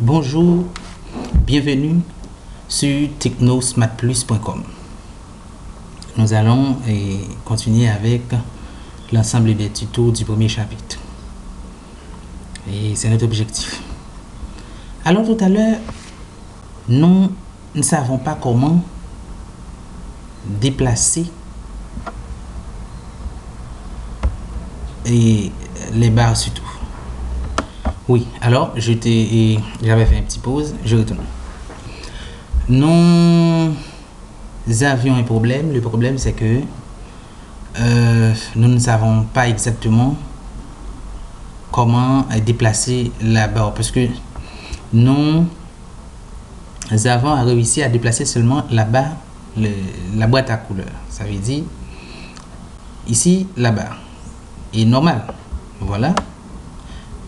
Bonjour, bienvenue sur technosmartplus.com. Nous allons continuer avec l'ensemble des tutos du premier chapitre. Et c'est notre objectif. Alors tout à l'heure, nous ne savons pas comment déplacer les barres surtout. Oui, alors j'avais fait un petit pause, je retourne. Nous avions un problème. Le problème c'est que nous ne savons pas exactement comment déplacer la barre, parce que nous avons réussi à déplacer seulement la barre, la boîte à couleurs. Ça veut dire ici la barre est normale, voilà.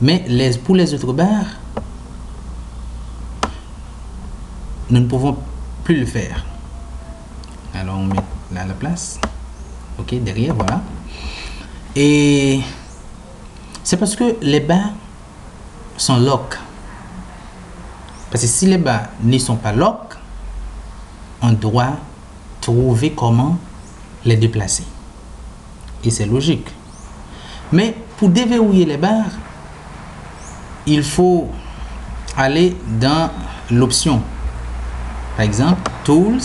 Mais pour les autres barres, nous ne pouvons plus le faire. Alors on met là la place. Ok, derrière, voilà. Et c'est parce que les barres sont lock. Parce que si les barres ne sont pas lock, on doit trouver comment les déplacer. Et c'est logique. Mais pour déverrouiller les barres, il faut aller dans l'option, par exemple Tools,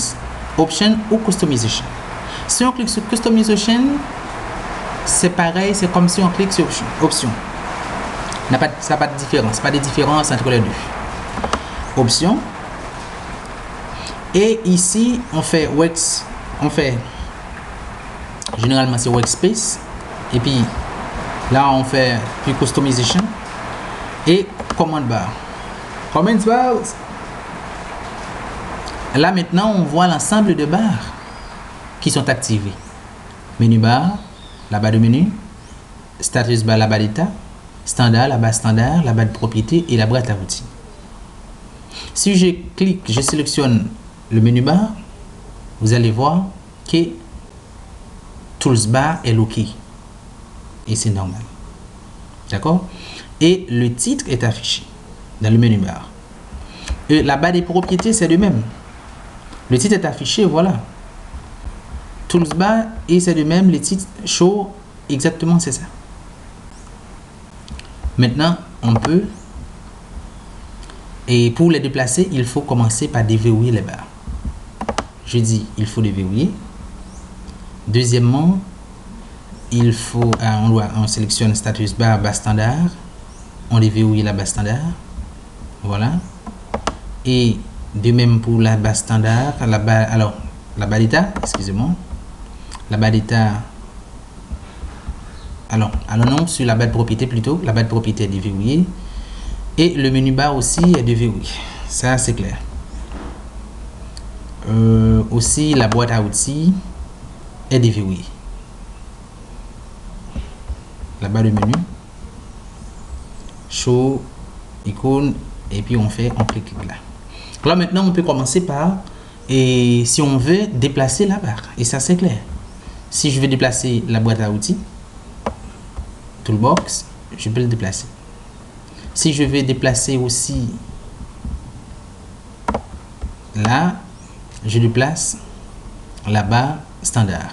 Option ou Customization. Si on clique sur Customization, c'est pareil, c'est comme si on clique sur Option. Ça n'a pas de différence, pas de différence entre les deux. Option. Et ici, on fait généralement c'est Workspace. Et puis là, on fait puis Customization. Et command bar. Command bar. Là maintenant, on voit l'ensemble de barres qui sont activées. Menu bar, la barre de menu, status bar, la barre d'état, standard, la barre standard, la barre de propriété et la boîte à outils. Si je clique, je sélectionne le menu bar, vous allez voir que Tools bar est locké. Et c'est normal. D'accord? Et le titre est affiché dans le menu bar. Et la barre des propriétés, c'est le même. Le titre est affiché, voilà. Tools bar, et c'est le même. Le titre show, exactement, c'est ça. Maintenant, on peut. Et pour les déplacer, il faut commencer par déverrouiller les barres. Je dis, il faut déverrouiller. Deuxièmement, il faut, on sélectionne status bar, barre standard. On déverrouille la barre standard, voilà. Et de même pour la barre standard, la barre d'état, excusez-moi, la barre d'état, alors non, sur la barre de propriété plutôt, la barre de propriété est déverrouillée et le menu bar aussi est déverrouillé, ça c'est clair. Aussi la boîte à outils est déverrouillée, la barre de menu, show, icône, et puis on clique là. Là maintenant on peut commencer par, et si on veut déplacer la barre, et ça c'est clair. Si je veux déplacer la boîte à outils, toolbox, je peux le déplacer. Si je veux déplacer aussi là, je déplace la barre standard,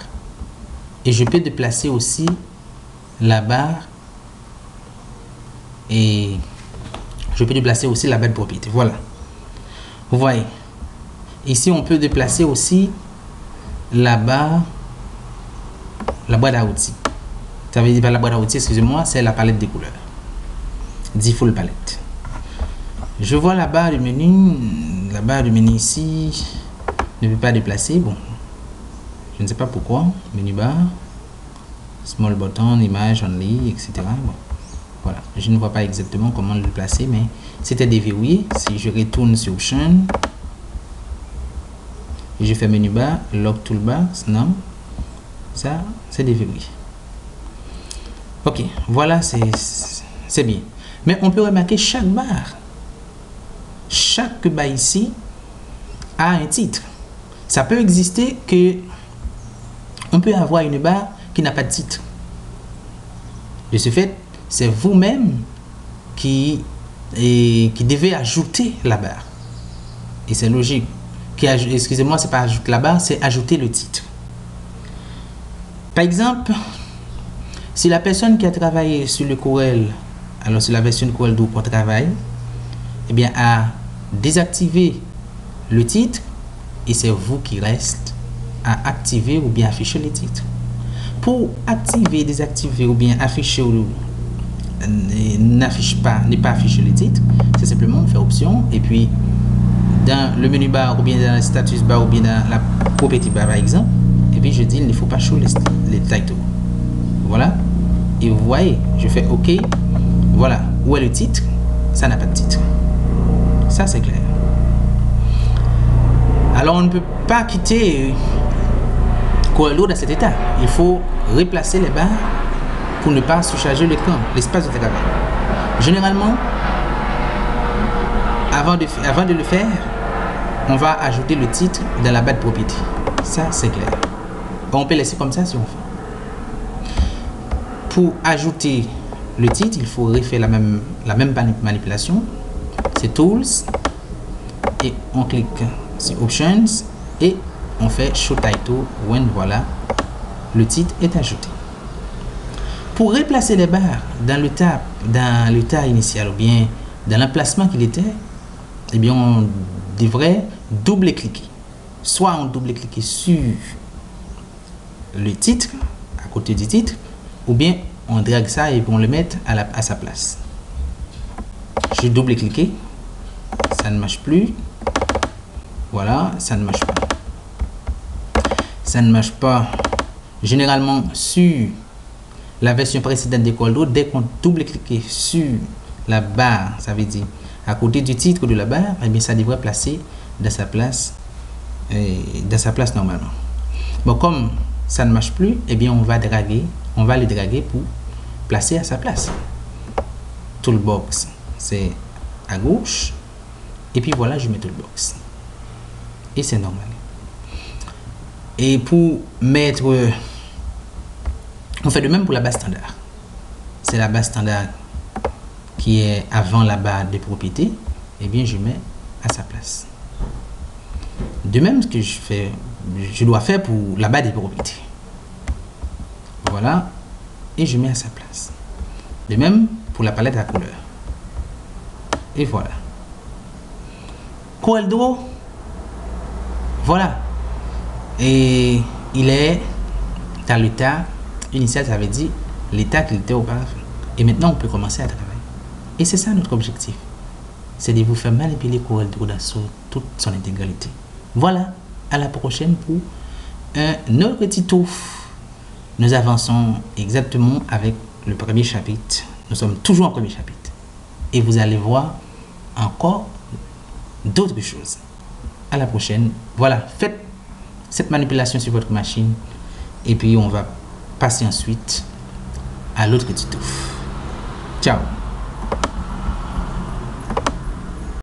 et je peux déplacer aussi la barre, et je peux déplacer aussi la barre de propriété. Voilà, vous voyez ici on peut déplacer aussi la barre, la boîte à outils. Ça veut dire pas la boîte à outils, excusez-moi, c'est la palette des couleurs, default palette. Je vois la barre du menu ici ne peut pas déplacer. Bon, je ne sais pas pourquoi. Menu bar, small button, image only, etc. Bon. Voilà, je ne vois pas exactement comment le placer, mais c'était déverrouillé. Si je retourne sur Option, je fais menu bar, lock toolbar, non, ça c'est déverrouillé. Ok, voilà, c'est bien. Mais on peut remarquer chaque barre ici a un titre. Ça peut exister que on peut avoir une barre qui n'a pas de titre. De ce fait, c'est vous-même qui et qui devait ajouter la barre. Et c'est logique. Excusez-moi, c'est pas ajouter la barre, c'est ajouter le titre. Par exemple, si la personne qui a travaillé sur le Corel, alors sur la version Corel d'où on travaille, eh bien, a désactivé le titre, et c'est vous qui reste à activer ou bien afficher le titre. Pour activer, désactiver ou bien afficher ou ne pas afficher le titre, c'est simplement faire option et puis dans le menu bar ou bien dans le status bar ou bien dans la property bar par exemple, et puis je dis il ne faut pas show les titles. Voilà, et vous voyez, je fais OK. Voilà, où est le titre? Ça n'a pas de titre. Ça c'est clair. Alors on ne peut pas quitter Corel Draw dans cet état. Il faut replacer les barres pour ne pas surcharger l'écran, l'espace de travail. Généralement, avant de le faire, on va ajouter le titre dans la barre de propriété. Ça c'est clair. On peut laisser comme ça si on fait. Pour ajouter le titre, il faut refaire la même manipulation. C'est Tools et on clique sur Options et on fait Show Title when voilà le titre est ajouté. Pour replacer les barres dans l'état initial ou bien dans l'emplacement qu'il était, eh bien on devrait double-cliquer. Soit on double-clique sur le titre, à côté du titre, ou bien on drague ça et on le met à sa place. Je double-cliquer, ça ne marche plus. Voilà, ça ne marche pas. Ça ne marche pas. Généralement, sur la version précédente de Corel Draw, dès qu'on double-clique sur la barre, ça veut dire à côté du titre de la barre, eh bien ça devrait placer dans sa place, normalement. Bon, comme ça ne marche plus, eh bien on va le draguer pour placer à sa place. Toolbox, c'est à gauche, et puis voilà, je mets Toolbox. Et c'est normal. Et pour mettre, on fait de même pour la base standard. C'est la base standard qui est avant la barre de propriété. Et bien je mets à sa place. De même ce que je dois faire pour la barre de propriété. Voilà, et je mets à sa place. De même pour la palette à couleurs. Et voilà. Corel Draw. Voilà. Et il est dans l'état initial, ça veut dire l'état qu'il était auparavant. Et maintenant, on peut commencer à travailler. Et c'est ça notre objectif. C'est de vous faire manipuler Corel Draw dans toute son intégralité. Voilà. À la prochaine pour un autre petit tour. Nous avançons exactement avec le premier chapitre. Nous sommes toujours en premier chapitre. Et vous allez voir encore d'autres choses. À la prochaine. Voilà, faites cette manipulation sur votre machine et puis on va passer ensuite à l'autre tuto. Ciao.